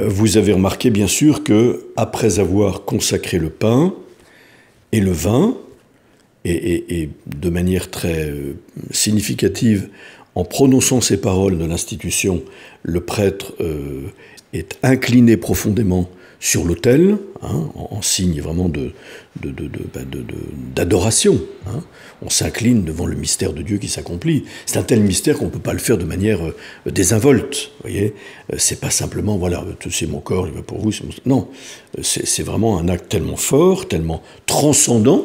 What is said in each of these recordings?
Vous avez remarqué bien sûr que, après avoir consacré le pain et le vin, et de manière très significative, en prononçant ces paroles de l'institution, le prêtre est incliné profondément sur l'autel, hein, en signe vraiment d'adoration. Hein. On s'incline devant le mystère de Dieu qui s'accomplit. C'est un tel mystère qu'on ne peut pas le faire de manière désinvolte. Voyez, c'est pas simplement, voilà, c'est mon corps, il va pour vous. Non, c'est vraiment un acte tellement fort, tellement transcendant,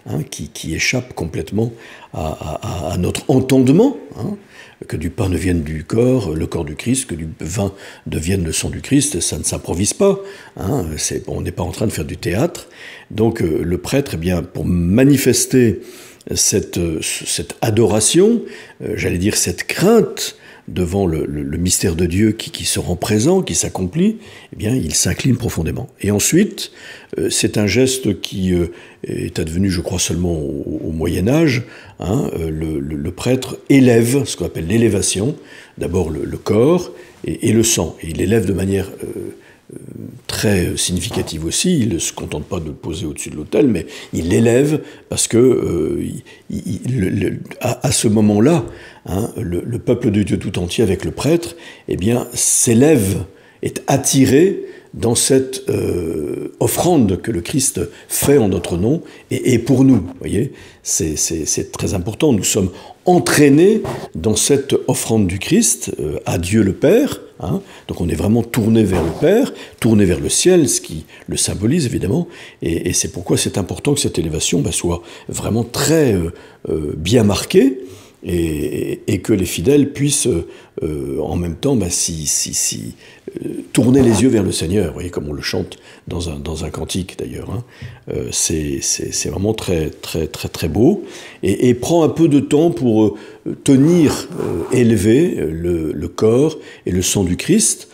hein, qui échappe complètement à notre entendement. Hein. Que du pain devienne du corps, le corps du Christ, que du vin devienne le sang du Christ, ça ne s'improvise pas. Hein, on n'est pas en train de faire du théâtre. Donc le prêtre, eh bien, pour manifester cette adoration, j'allais dire cette crainte devant le mystère de Dieu qui se rend présent, qui s'accomplit, eh bien, il s'incline profondément. Et ensuite, c'est un geste qui est advenu, je crois, seulement au Moyen-Âge. Hein, le prêtre élève, ce qu'on appelle l'élévation, d'abord le corps et le sang. Et il l'élève de manière très significative aussi. Il ne se contente pas de le poser au-dessus de l'autel, mais il l'élève parce que à ce moment-là, hein, le peuple de Dieu tout entier avec le prêtre, eh bien, s'élève, est attiré dans cette offrande que le Christ fait en notre nom et pour nous. Vous voyez, c'est très important. Nous sommes entraînés dans cette offrande du Christ à Dieu le Père. Hein. Donc on est vraiment tourné vers le Père, tourné vers le ciel, ce qui le symbolise évidemment. Et c'est pourquoi c'est important que cette élévation soit vraiment très bien marquée. Et que les fidèles puissent en même temps tourner les yeux vers le Seigneur, vous voyez, comme on le chante dans un cantique d'ailleurs. Hein. C'est vraiment très, très, très, très beau, et prend un peu de temps pour tenir élevé le corps et le sang du Christ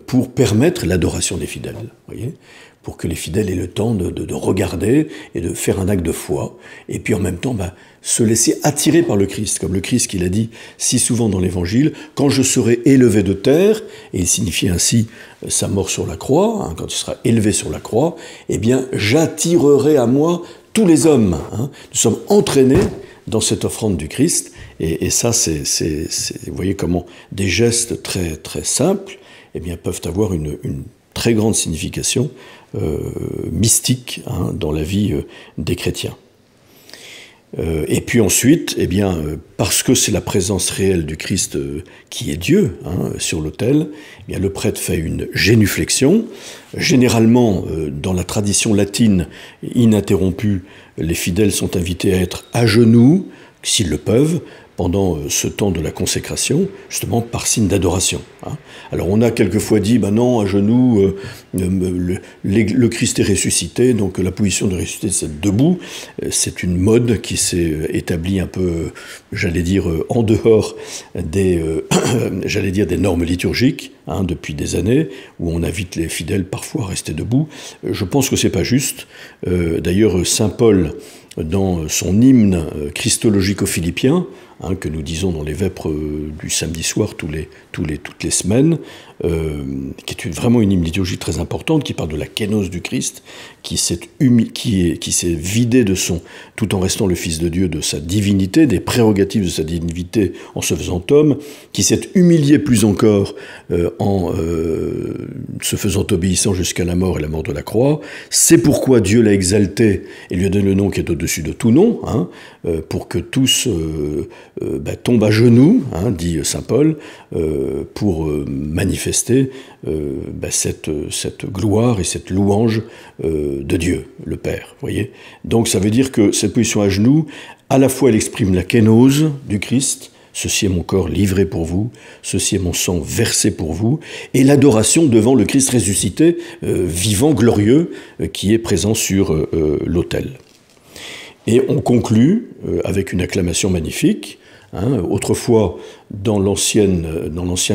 pour permettre l'adoration des fidèles, vous voyez, pour que les fidèles aient le temps de regarder et de faire un acte de foi, et puis en même temps se laisser attirer par le Christ, comme le Christ qui l'a dit si souvent dans l'Évangile, « Quand je serai élevé de terre », et il signifie ainsi sa mort sur la croix, hein, quand il sera élevé sur la croix, eh bien j'attirerai à moi tous les hommes. Hein. Nous sommes entraînés dans cette offrande du Christ, et ça, vous voyez comment des gestes très, très simples eh bien, peuvent avoir une très grande signification mystique, hein, dans la vie des chrétiens. Et puis ensuite, eh bien, parce que c'est la présence réelle du Christ qui est Dieu, hein, sur l'autel, eh bien, le prêtre fait une génuflexion. Généralement, dans la tradition latine ininterrompue, les fidèles sont invités à être à genoux, s'ils le peuvent, pendant ce temps de la consécration, justement par signe d'adoration. Hein. Alors on a quelquefois dit, non, à genoux, le Christ est ressuscité, donc la position de ressuscité, c'est debout. C'est une mode qui s'est établie un peu, j'allais dire, en dehors des normes liturgiques, hein, depuis des années, où on invite les fidèles parfois à rester debout. Je pense que c'est pas juste. D'ailleurs, saint Paul, dans son hymne christologique aux Philippiens, hein, que nous disons dans les vêpres du samedi soir toutes les semaines, qui est vraiment une hymne liturgique très importante, qui parle de la kénose du Christ, qui s'est vidé tout en restant le Fils de Dieu, de sa divinité, des prérogatives de sa divinité en se faisant homme, qui s'est humilié plus encore en se faisant obéissant jusqu'à la mort et la mort de la croix. C'est pourquoi Dieu l'a exalté et lui a donné le nom qui est au-dessus de tout nom, hein, pour que tous tombent à genoux, hein, dit saint Paul, pour manifester cette gloire et cette louange de Dieu, le Père. Voyez. Donc ça veut dire que cette position à genoux, à la fois elle exprime la kénose du Christ, ceci est mon corps livré pour vous, ceci est mon sang versé pour vous, et l'adoration devant le Christ ressuscité, vivant, glorieux, qui est présent sur l'autel. Et on conclut avec une acclamation magnifique. Hein, autrefois, dans l'ancien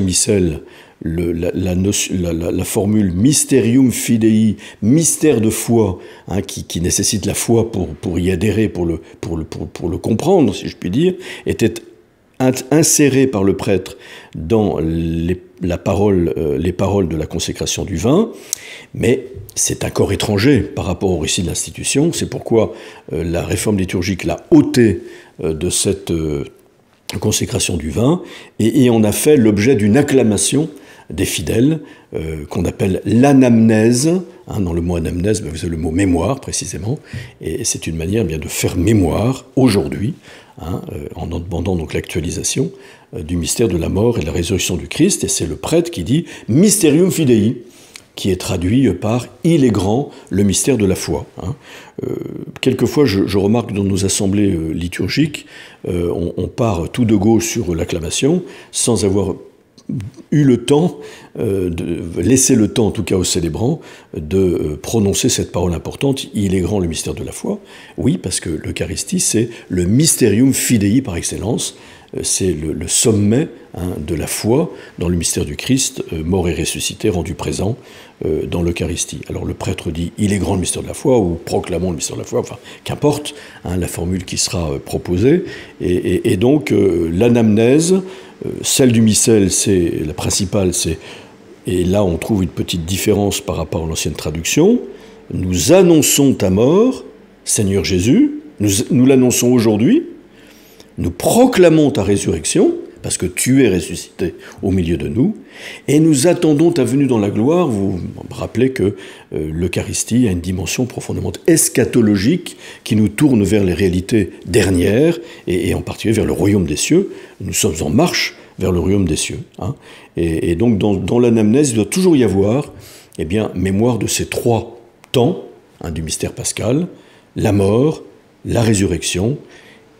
missel, la formule mysterium fidei, mystère de foi, hein, qui nécessite la foi pour y adhérer, pour le comprendre, si je puis dire, était insérée par le prêtre dans les les paroles de la consécration du vin, mais c'est un corps étranger par rapport au récit de l'institution. C'est pourquoi la réforme liturgique l'a ôté de cette consécration du vin et en a fait l'objet d'une acclamation des fidèles, qu'on appelle l'anamnèse. Dans le mot anamnèse, vous avez le mot mémoire précisément, et c'est une manière bien de faire mémoire aujourd'hui, en demandant donc l'actualisation du mystère de la mort et de la résurrection du Christ, et c'est le prêtre qui dit « Mysterium Fidei », qui est traduit par « Il est grand, le mystère de la foi ». Quelquefois, je remarque dans nos assemblées liturgiques, on part tout de go sur l'acclamation, sans avoir eu le temps, laisser le temps en tout cas aux célébrants, de prononcer cette parole importante, il est grand le mystère de la foi. Oui, parce que l'Eucharistie, c'est le mysterium fidei par excellence, c'est le sommet de la foi dans le mystère du Christ, mort et ressuscité, rendu présent dans l'Eucharistie. Alors le prêtre dit « il est grand le mystère de la foi » ou « proclamons le mystère de la foi », enfin qu'importe la formule qui sera proposée. Et donc l'anamnèse, celle du missel, c'est la principale, et là on trouve une petite différence par rapport à l'ancienne traduction. Nous annonçons ta mort, Seigneur Jésus, nous l'annonçons aujourd'hui, nous proclamons ta résurrection, parce que tu es ressuscité au milieu de nous, et nous attendons ta venue dans la gloire. Vous rappelez que l'Eucharistie a une dimension profondément eschatologique qui nous tourne vers les réalités dernières, et en particulier vers le royaume des cieux. Nous sommes en marche vers le royaume des cieux. Et donc dans l'anamnèse, il doit toujours y avoir mémoire de ces trois temps du mystère pascal, la mort, la résurrection,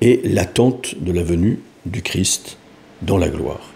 et l'attente de la venue du Christ dans la gloire.